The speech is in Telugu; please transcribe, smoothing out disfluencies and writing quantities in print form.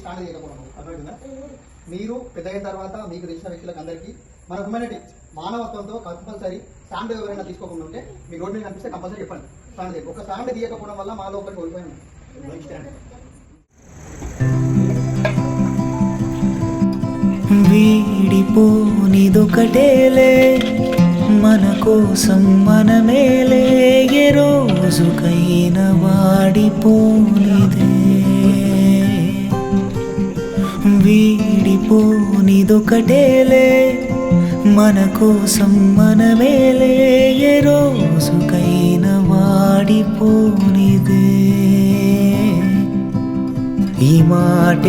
స్టాండ్ చేయకపోవడం అర్థమవుతుందా? మీరు పెద్ద అయిన తర్వాత మీకు తెలిసిన వ్యక్తులకు అందరికీ మన హ్యూమానిటీ మానవత్వంతో కంపల్సరీ స్టాండ్ ఎవరైనా తీసుకోకుండా ఉంటే మీ రోడ్ మీద కనిపిస్తే కంపల్సరీ చెప్పండి స్టాండ్ తీయండి. ఒక స్టాండ్ తీయకపోవడం వల్ల మాలో ఒకరికి కోల్పోయాను. వీడిపోనిదొకటేలే మన కోసం మనమేలే, ఏ రోజుకైనా వాడిపోనిదే. వీడిపోనిదొకటేలే మన కోసం మనమేలే, ఏ రోజుకైనా వాడిపోనిదే. ఈ మాట